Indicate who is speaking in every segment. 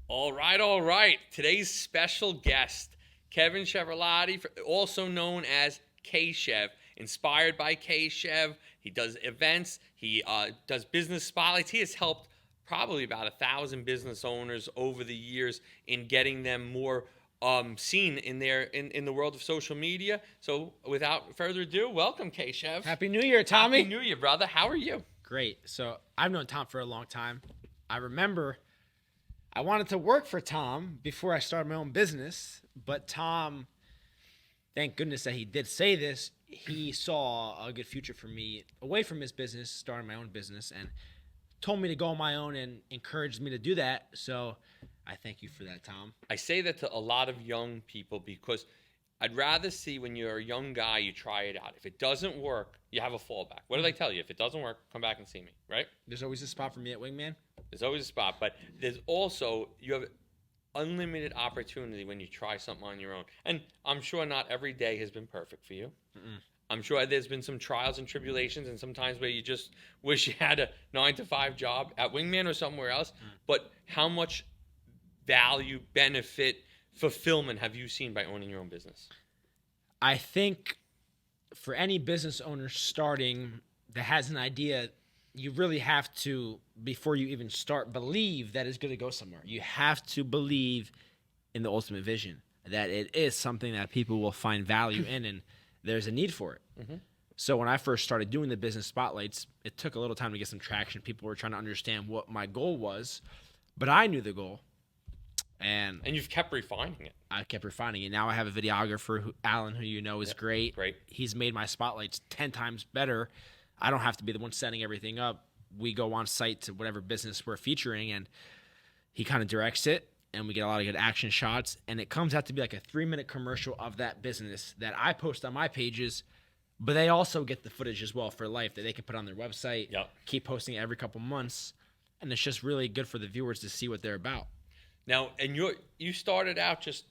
Speaker 1: All right, all right. Today's special guest, Kevin Chiaravalloti, also known as KChev, inspired by KChev. He does events. He does business spotlights. He has helped probably about 1,000 business owners over the years in getting them more seen in the world of social media. So, without further ado, welcome, KChev.
Speaker 2: Happy New Year, Tommy.
Speaker 1: Happy New Year, brother. How are you?
Speaker 2: Great. So I've known Tom for a long time. I remember I wanted to work for Tom before I started my own business, but Tom, thank goodness that he did say this, he saw a good future for me away from his business, starting my own business, and told me to go on my own and encouraged me to do that. So I thank you for that, Tom.
Speaker 1: I say that to a lot of young people because I'd rather see when you're a young guy, you try it out. If it doesn't work, you have a fallback. What do they tell you? If it doesn't work, come back and see me, right?
Speaker 2: There's always a spot for me at Wingman.
Speaker 1: There's always a spot, but there's also, you have unlimited opportunity when you try something on your own. And I'm sure not every day has been perfect for you.
Speaker 2: Mm-mm.
Speaker 1: I'm sure there's been some trials and tribulations and sometimes where you just wish you had a 9-to-5 job at Wingman or somewhere else. But how much value, benefit, fulfillment have you seen by owning your own business?
Speaker 2: I think for any business owner starting that has an idea, you really have to, before you even start, believe that it's going to go somewhere. You have to believe in the ultimate vision, that it is something that people will find value in and there's a need for it.
Speaker 1: Mm-hmm.
Speaker 2: So when I first started doing the business spotlights, it took a little time to get some traction. People were trying to understand what my goal was, but I knew the goal. And
Speaker 1: you've kept refining it.
Speaker 2: I kept refining it. Now I have a videographer, Alan, who you know is great.
Speaker 1: Great.
Speaker 2: He's made my spotlights 10 times better. I don't have to be the one setting everything up. We go on site to whatever business we're featuring, and he kind of directs it, and we get a lot of good action shots. And it comes out to be like a 3-minute commercial of that business that I post on my pages, but they also get the footage as well for life that they can put on their website, keep posting it every couple months. And it's just really good for the viewers to see what they're about.
Speaker 1: Now, and you started out just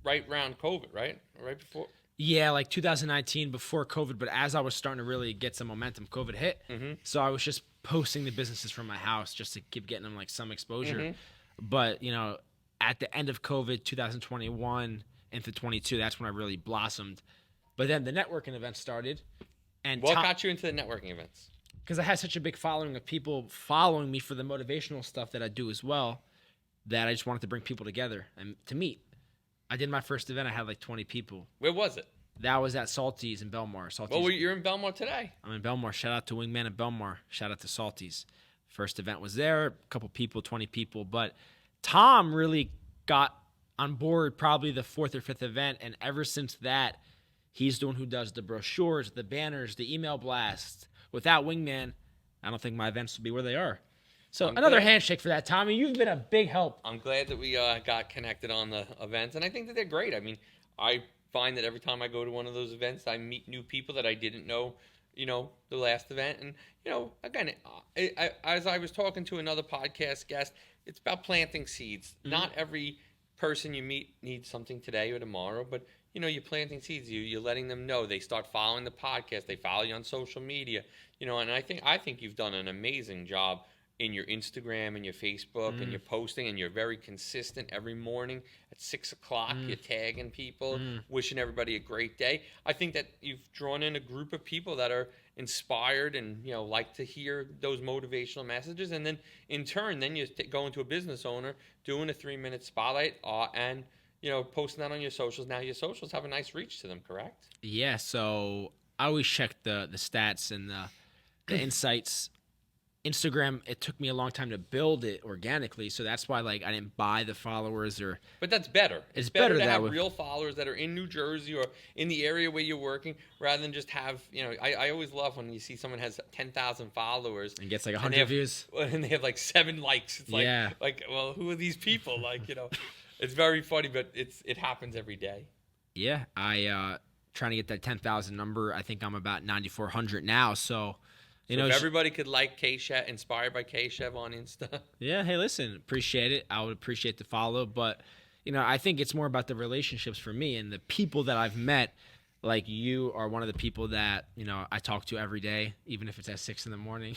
Speaker 1: right around COVID, right? Right before?
Speaker 2: Yeah, like 2019 before COVID, but as I was starting to really get some momentum, COVID hit.
Speaker 1: Mm-hmm.
Speaker 2: So I was just posting the businesses from my house just to keep getting them like some exposure.
Speaker 1: Mm-hmm.
Speaker 2: But, you know, at the end of COVID, 2021 into 22, that's when I really blossomed. But then the networking events started. And
Speaker 1: what got you into the networking events?
Speaker 2: Because I had such a big following of people following me for the motivational stuff that I do as well, that I just wanted to bring people together and to meet. I did my first event. I had like 20 people.
Speaker 1: Where was it?
Speaker 2: That was at Salty's in Belmar. Salty's.
Speaker 1: Well, you're in Belmar today.
Speaker 2: I'm in Belmar. Shout out to Wingman in Belmar. Shout out to Salty's. First event was there. A couple people, 20 people. But Tom really got on board probably the 4th or 5th event. And ever since that, he's the one who does the brochures, the banners, the email blasts. Without Wingman, I don't think my events would be where they are. So another handshake for that, Tommy. You've been a big help.
Speaker 1: I'm glad that we got connected on the events, and I think that they're great. I mean, I find that every time I go to one of those events, I meet new people that I didn't know, the last event. And, again, as I was talking to another podcast guest, it's about planting seeds. Mm-hmm. Not every person you meet needs something today or tomorrow, but, you're planting seeds. You're letting them know. They start following the podcast. They follow you on social media, and I think you've done an amazing job in your Instagram and your Facebook and you're posting and you're very consistent every morning at 6 o'clock. You're tagging people, wishing everybody a great day. I think that you've drawn in a group of people that are inspired and, like to hear those motivational messages. And then in turn, then you go into a business owner doing a 3-minute spotlight and, posting that on your socials. Now your socials have a nice reach to them, correct?
Speaker 2: Yeah. So I always check the stats and the insights. Instagram, it took me a long time to build it organically, so that's why I didn't buy the followers or.
Speaker 1: But that's better.
Speaker 2: It's
Speaker 1: better
Speaker 2: better
Speaker 1: to
Speaker 2: that
Speaker 1: have
Speaker 2: way.
Speaker 1: real followers that are in New Jersey or in the area where you're working, rather than just have. I always love when you see someone has 10,000 followers
Speaker 2: and gets 100 views,
Speaker 1: and they have 7 likes. It's well, who are these people? It's very funny, but it happens every day.
Speaker 2: Yeah, I trying to get that 10,000 number. I think I'm about 9,400 now, so.
Speaker 1: If everybody could like KChev, inspired by KChev on Insta.
Speaker 2: Yeah, hey, listen, appreciate it. I would appreciate the follow, but I think it's more about the relationships for me and the people that I've met. Like you are one of the people that I talk to every day, even if it's at 6 a.m.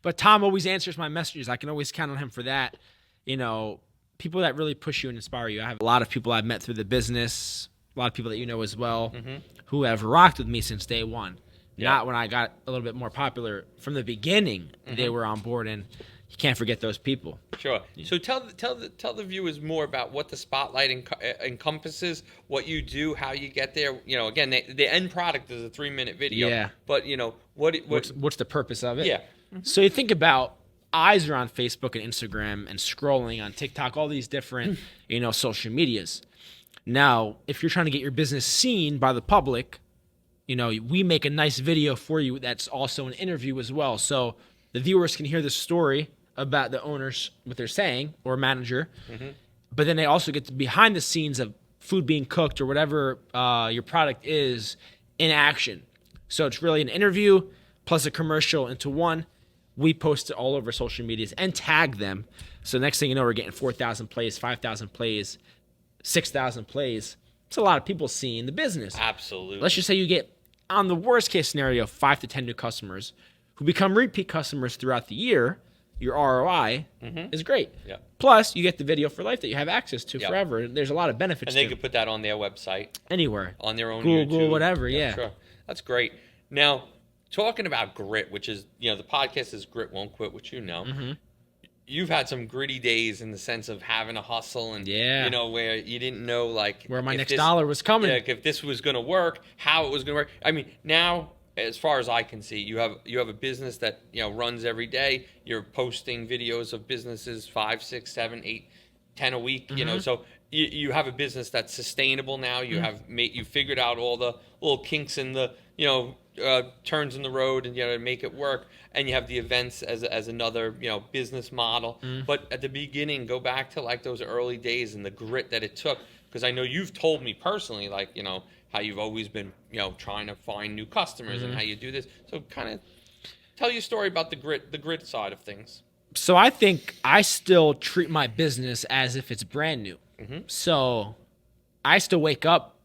Speaker 2: But Tom always answers my messages. I can always count on him for that. people that really push you and inspire you. I have a lot of people I've met through the business, a lot of people that you know as well, who have rocked with me since day one.
Speaker 1: Yeah.
Speaker 2: Not when I got a little bit more popular. From the beginning, they were on board, and you can't forget those people.
Speaker 1: Sure. So tell the viewers more about what the spotlight encompasses, what you do, how you get there. You know, again, the end product is a 3-minute video.
Speaker 2: Yeah.
Speaker 1: But you know
Speaker 2: What's the purpose of it?
Speaker 1: Yeah.
Speaker 2: So you think about eyes are on Facebook and Instagram and scrolling on TikTok, all these different social medias. Now, if you're trying to get your business seen by the public, we make a nice video for you that's also an interview as well. So the viewers can hear the story about the owners, what they're saying, or manager, but then they also get to behind the scenes of food being cooked or whatever your product is in action. So it's really an interview plus a commercial into one. We post it all over social medias and tag them. So next thing you know, we're getting 4,000 plays, 5,000 plays, 6,000 plays. It's a lot of people seeing the business.
Speaker 1: Absolutely.
Speaker 2: Let's just say you get, on the worst case scenario, 5 to 10 new customers who become repeat customers throughout the year. Your ROI is great.
Speaker 1: Yep.
Speaker 2: Plus, you get the video for life that you have access to forever. There's a lot of benefits
Speaker 1: And they
Speaker 2: to
Speaker 1: could put that on their website.
Speaker 2: Anywhere.
Speaker 1: On their own
Speaker 2: Google,
Speaker 1: YouTube.
Speaker 2: whatever, yeah.
Speaker 1: Sure. That's great. Now, talking about grit, which is, the podcast is Grit Won't Quit, which you know. You've had some gritty days in the sense of having a hustle and, where you didn't know, like...
Speaker 2: where my next dollar was coming.
Speaker 1: Yeah, if this was going to work, how it was going to work. I mean, now... As far as I can see, you have a business that runs every day. You're posting videos of businesses 5, 6, 7, 8, 10 a week. So you have a business that's sustainable now. You you figured out all the little kinks in the turns in the road and to make it work. And you have the events as another business model. But at the beginning, go back to like those early days and the grit that it took. Because I know you've told me personally, like how you've always been, trying to find new customers and how you do this. So kind of tell your story about the grit side of things.
Speaker 2: So I think I still treat my business as if it's brand new. So I still wake up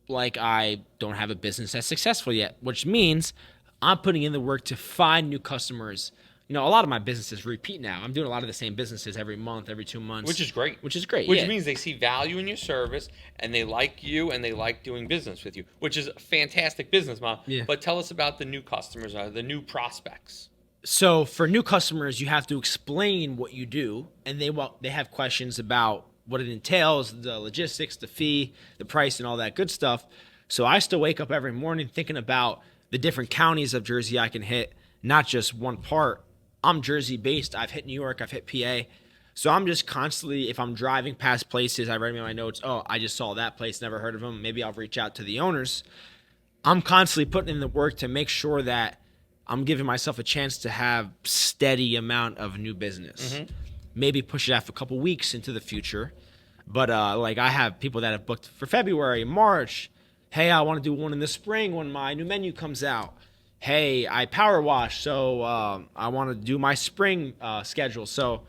Speaker 2: like I don't have a business that's successful yet, which means I'm putting in the work to find new customers. A lot of my businesses repeat now. I'm doing a lot of the same businesses every month, every 2 months.
Speaker 1: Which is great.
Speaker 2: Which is great,
Speaker 1: Which means they see value in your service, and they like you, and they like doing business with you, which is a fantastic business model.
Speaker 2: Yeah.
Speaker 1: But tell us about the new customers, the new prospects.
Speaker 2: So for new customers, you have to explain what you do, and they have questions about what it entails, the logistics, the fee, the price, and all that good stuff. So I still wake up every morning thinking about the different counties of Jersey I can hit, not just one part. I'm Jersey based. I've hit New York. I've hit PA. So I'm just constantly, if I'm driving past places, I write in my notes, oh, I just saw that place, never heard of them. Maybe I'll reach out to the owners. I'm constantly putting in the work to make sure that I'm giving myself a chance to have steady amount of new business. Maybe push it out for a couple weeks into the future. But like I have people that have booked for February, March. Hey, I want to do one in the spring when my new menu comes out. Hey, I power wash, so I want to do my spring schedule. So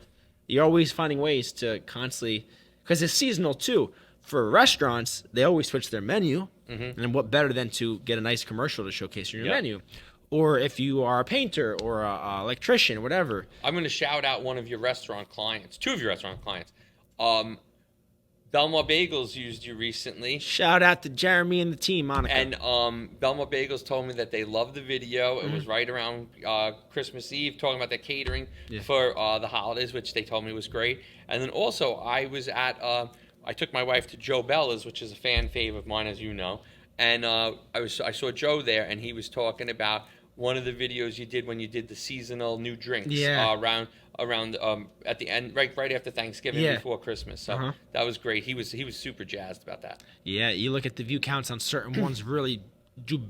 Speaker 2: you're always finding ways to constantly, because it's seasonal too. For restaurants, they always switch their menu. And what better than to get a nice commercial to showcase your menu? Or if you are a painter or an electrician, whatever.
Speaker 1: I'm going to shout out one of your restaurant clients, 2 of your restaurant clients. Belmar Bagels used you recently.
Speaker 2: Shout out to Jeremy and the team, Monica.
Speaker 1: And Belmar Bagels told me that they loved the video. It was right around Christmas Eve, talking about the catering for the holidays, which they told me was great. And then also, I was at, I took my wife to Joe Bella's, which is a fan fave of mine, as you know. And I saw Joe there, and he was talking about one of the videos you did when you did the seasonal new drinks around at the end, right after Thanksgiving, before Christmas. So that was great. He was super jazzed about that.
Speaker 2: Yeah, you look at the view counts on certain ones really do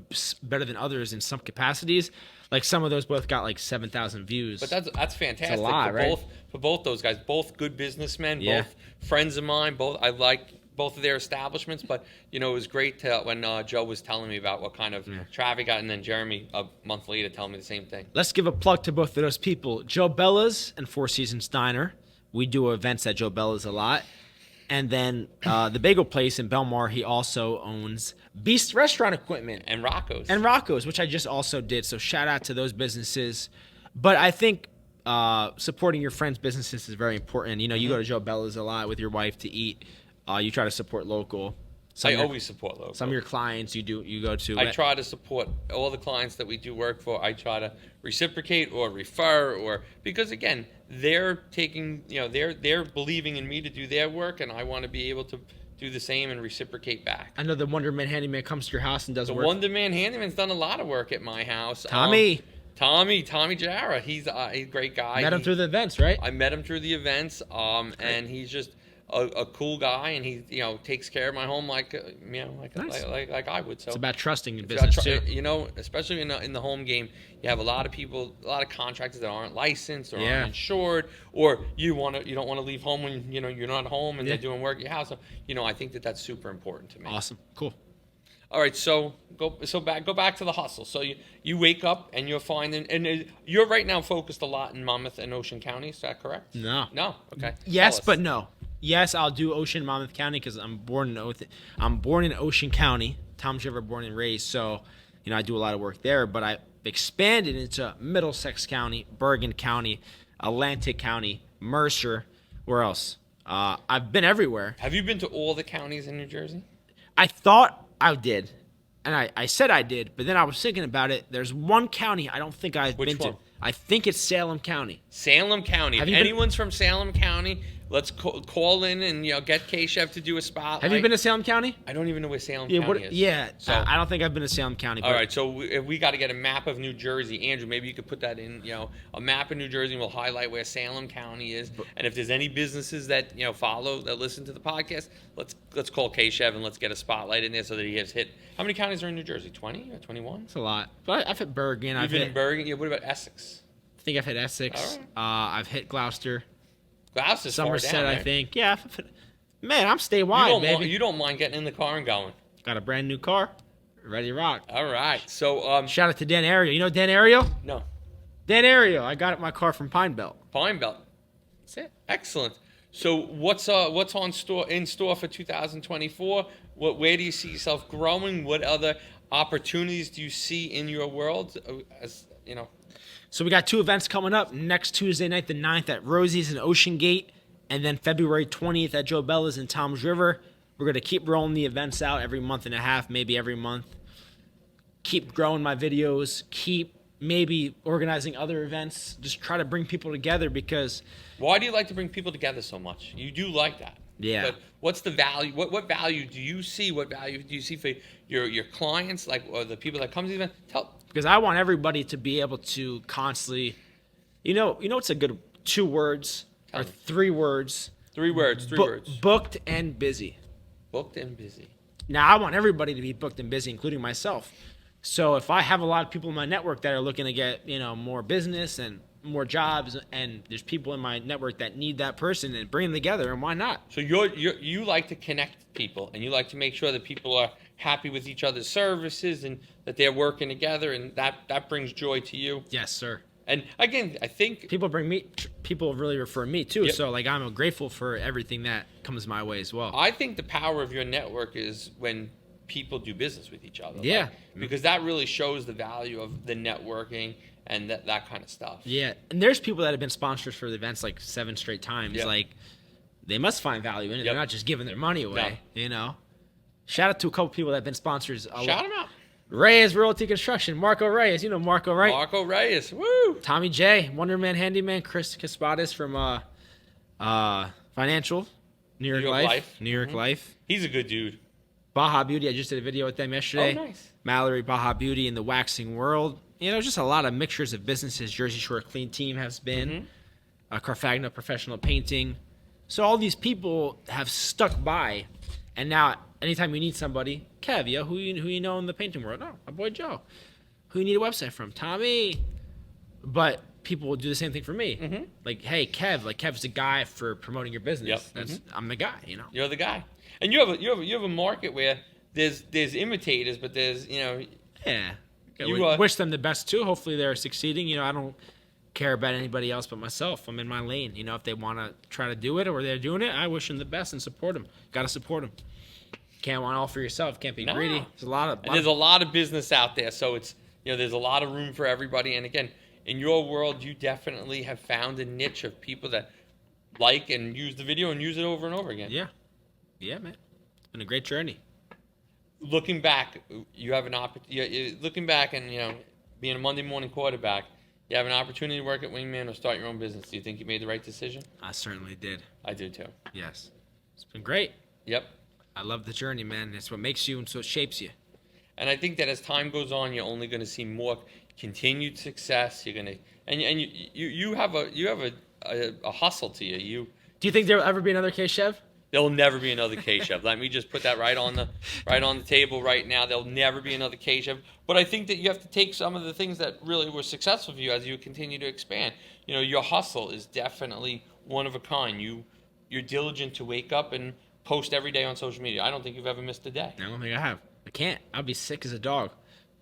Speaker 2: better than others in some capacities. Like some of those both got like 7,000 views.
Speaker 1: But that's fantastic.
Speaker 2: It's a lot, right?
Speaker 1: For both those guys, both good businessmen, both friends of mine. I like both of their establishments, but it was great when Joe was telling me about what kind of traffic got, and then Jeremy a month later telling me the same thing.
Speaker 2: Let's give a plug to both of those people, Joe Bella's and Four Seasons Diner. We do events at Joe Bella's a lot. And then the bagel place in Belmar, he also owns Beast Restaurant Equipment.
Speaker 1: And Rocco's.
Speaker 2: And Rocco's, which I just also did. So shout out to those businesses. But I think supporting your friends' businesses is very important. You know, you go to Joe Bella's a lot with your wife to eat. You try to support local.
Speaker 1: I always support local.
Speaker 2: Some of your clients you go to.
Speaker 1: I try to support all the clients that we do work for. I try to reciprocate or refer, or because again, they're taking, they're believing in me to do their work, and I want to be able to do the same and reciprocate back.
Speaker 2: I know the Wonder Man handyman comes to your house and does
Speaker 1: the
Speaker 2: work.
Speaker 1: The Wonder Man handyman's done a lot of work at my house.
Speaker 2: Tommy
Speaker 1: Jara, he's a great guy.
Speaker 2: Met him through the events, right?
Speaker 1: I met him through the events, and he's just a cool guy, and he takes care of my home like
Speaker 2: Nice.
Speaker 1: like I would. So
Speaker 2: it's about trusting in business too.
Speaker 1: Especially in the home game, you have a lot of people, a lot of contractors that aren't licensed or aren't insured, or you don't want to leave home when you're not home and they're doing work at your house. So I think that's super important to me.
Speaker 2: Awesome, cool.
Speaker 1: All right, so go back to the hustle. So you wake up and you're finding, and you're right now focused a lot in Monmouth and Ocean County. Is that correct?
Speaker 2: No.
Speaker 1: Okay.
Speaker 2: Yes, but no. Yes, I'll do Ocean Monmouth County because I'm born in Ocean County. Tom Chiaravalloti, born and raised, so I do a lot of work there. But I expanded into Middlesex County, Bergen County, Atlantic County, Mercer. Where else? I've been everywhere.
Speaker 1: Have you been to all the counties in New Jersey?
Speaker 2: I thought I did, and I said I did, but then I was thinking about it. There's one county I don't think I've been to. I think it's Salem County.
Speaker 1: Salem County. If anyone's from Salem County, let's call in and get KChev to do a spotlight.
Speaker 2: Have you been to Salem County?
Speaker 1: I don't even know where Salem County is.
Speaker 2: Yeah, so I don't think I've been to Salem County.
Speaker 1: All right, so if we got to get a map of New Jersey, Andrew, maybe you could put that in. A map of New Jersey, and we'll highlight where Salem County is. And if there's any businesses that that listen to the podcast, let's call KChev and let's get a spotlight in there so that he has hit. How many counties are in New Jersey? 20 or 21?
Speaker 2: It's a lot. But I've hit Bergen.
Speaker 1: You've been in Bergen. Yeah. What about Essex?
Speaker 2: I think I've hit Essex. Right. I've hit Gloucester.
Speaker 1: Gloucester's
Speaker 2: Somerset,
Speaker 1: far down,
Speaker 2: I think. Yeah. Man, I'm statewide, baby.
Speaker 1: You don't mind getting in the car and going.
Speaker 2: Got a brand new car. Ready to rock.
Speaker 1: All right. So
Speaker 2: shout out to Dan Ariel. You know Dan Ariel?
Speaker 1: No.
Speaker 2: Dan Ariel. I got my car from Pine Belt.
Speaker 1: Pine Belt.
Speaker 2: That's it.
Speaker 1: Excellent. So what's in store for 2024? Where do you see yourself growing? What other opportunities do you see in your world?
Speaker 2: So we got 2 events coming up. Next Tuesday night, the 9th at Rosie's in Ocean Gate. And then February 20th at Joe Bella's in Toms River. We're going to keep rolling the events out every month and a half, maybe every month. Keep growing my videos. Keep maybe organizing other events. Just try to bring people together because...
Speaker 1: Why do you like to bring people together so much? You do like that.
Speaker 2: Yeah.
Speaker 1: But what's the value? What value do you see? What value do you see for your clients, or the people that come to the event?
Speaker 2: Because I want everybody to be able to constantly, it's a good 2 words or 3 words.
Speaker 1: 3 words. 3 words.
Speaker 2: Booked and busy.
Speaker 1: Booked and busy.
Speaker 2: Now I want everybody to be booked and busy, including myself. So if I have a lot of people in my network that are looking to get more business and more jobs, and there's people in my network that need that person, and bring them together, and why not?
Speaker 1: So you like to connect people, and you like to make sure that people are happy with each other's services and that they're working together, and that brings joy to you.
Speaker 2: Yes, sir.
Speaker 1: And again, I think
Speaker 2: people really refer me too.
Speaker 1: Yep.
Speaker 2: So I'm grateful for everything that comes my way as well.
Speaker 1: I think the power of your network is when people do business with each other.
Speaker 2: Yeah.
Speaker 1: Because that really shows the value of the networking and that kind of stuff.
Speaker 2: Yeah, and there's people that have been sponsors for the events 7 straight times.
Speaker 1: Yep.
Speaker 2: They must find value in it.
Speaker 1: Yep.
Speaker 2: They're not just giving their money away. Shout out to a couple people that have been sponsors.
Speaker 1: Shout them out.
Speaker 2: Reyes Realty Construction, Marco Reyes. You know Marco, right?
Speaker 1: Marco Reyes, woo!
Speaker 2: Tommy J, Wonder Man Handyman, Chris Caspadas from Financial, New York Life. New York Life.
Speaker 1: He's a good dude.
Speaker 2: Baja Beauty, I just did a video with them yesterday.
Speaker 1: Oh, nice.
Speaker 2: Mallory Baja Beauty in the waxing world. Just a lot of mixtures of businesses. Jersey Shore Clean Team has been. Carfagna Professional Painting. So all these people have stuck by, and now anytime you need somebody, Kev, who you know in the painting world? Oh, my boy Joe. Who you need a website from? Tommy. But people will do the same thing for me. Hey, Kev. Kev's the guy for promoting your business.
Speaker 1: Yep.
Speaker 2: I'm the guy.
Speaker 1: You're the guy, and you have a market where there's imitators, but there's
Speaker 2: Yeah. We wish them the best too. Hopefully they're succeeding. I don't care about anybody else but myself. I'm in my lane. If they want to try to do it or they're doing it, I wish them the best and support them. Got to support them. Can't want all for yourself. Can't be greedy. There's a lot of
Speaker 1: business out there, so it's there's a lot of room for everybody. And again, in your world, you definitely have found a niche of people that like and use the video and use it over and over again.
Speaker 2: Yeah. Yeah, man. It's been a great journey.
Speaker 1: Looking back, you have an opportunity. Looking back and being a Monday morning quarterback, you have an opportunity to work at Wingman or start your own business. Do you think you made the right decision?
Speaker 2: I certainly did.
Speaker 1: I do too.
Speaker 2: Yes. It's been great.
Speaker 1: Yep.
Speaker 2: I love the journey, man. It's what makes you and so it shapes you.
Speaker 1: And I think that as time goes on, you're only going to see more continued success. You're gonna you have a hustle to you.
Speaker 2: Do you think there'll ever be another KChev?
Speaker 1: There'll never be another KChev. Let me just put that right on the table right now. There'll never be another KChev. But I think that you have to take some of the things that really were successful for you as you continue to expand. Your hustle is definitely one of a kind. You're diligent to wake up and post every day on social media. I don't think you've ever missed a day.
Speaker 2: I don't think I have. I can't. I'll be sick as a dog.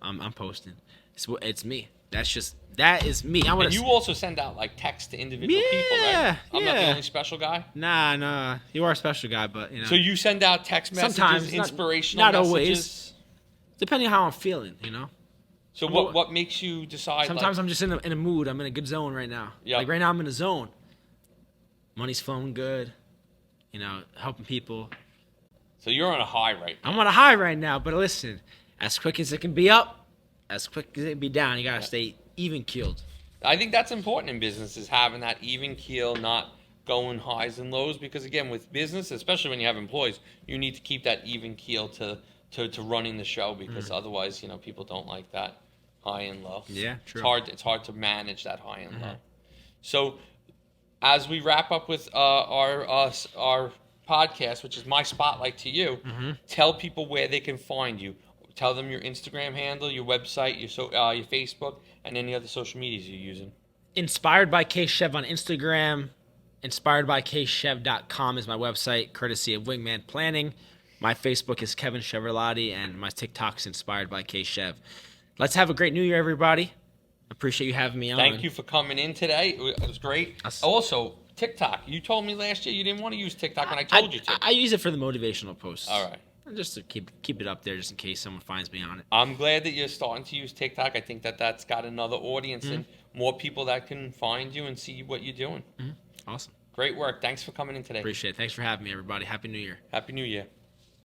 Speaker 2: I'm posting. It's me. That is me.
Speaker 1: And you also send out like texts to individual people, right? I'm not the only special guy.
Speaker 2: Nah. You are a special guy, but
Speaker 1: So you send out text messages,
Speaker 2: sometimes,
Speaker 1: inspirational
Speaker 2: not
Speaker 1: messages.
Speaker 2: Always. Depending on how I'm feeling,
Speaker 1: So what makes you decide?
Speaker 2: Sometimes I'm just in a mood. I'm in a good zone right now.
Speaker 1: Yeah.
Speaker 2: Like right now, I'm in a zone. Money's flowing good. Helping people.
Speaker 1: So you're on a high right now.
Speaker 2: I'm on a high right now, but listen, as quick as it can be up, as quick as it can be down, you gotta stay even keeled.
Speaker 1: I think that's important in business, is having that even keel, not going highs and lows. Because again, with business, especially when you have employees, you need to keep that even keel to running the show, because otherwise, people don't like that high and low.
Speaker 2: Yeah, true.
Speaker 1: It's hard to manage that high and low. So as we wrap up with our podcast, which is my spotlight to you, tell people where they can find you. Tell them your Instagram handle, your website, your Facebook, and any other social medias you're using.
Speaker 2: Inspired by KChev on Instagram. InspiredByKChev.com is my website, courtesy of Wingman Planning. My Facebook is Kevin Chiaravalloti, and my TikTok's Inspired by KChev. Let's have a great New Year, everybody. Appreciate you having me on.
Speaker 1: Thank you for coming in today. It was great. Also, TikTok. You told me last year you didn't want to use TikTok, and I told you to.
Speaker 2: I use it for the motivational posts.
Speaker 1: All right.
Speaker 2: Just to keep it up there, just in case someone finds me on it.
Speaker 1: I'm glad that you're starting to use TikTok. I think that's got another audience and more people that can find you and see what you're doing.
Speaker 2: Awesome.
Speaker 1: Great work. Thanks for coming in today.
Speaker 2: Appreciate it. Thanks for having me, everybody. Happy New Year.
Speaker 1: Happy New Year.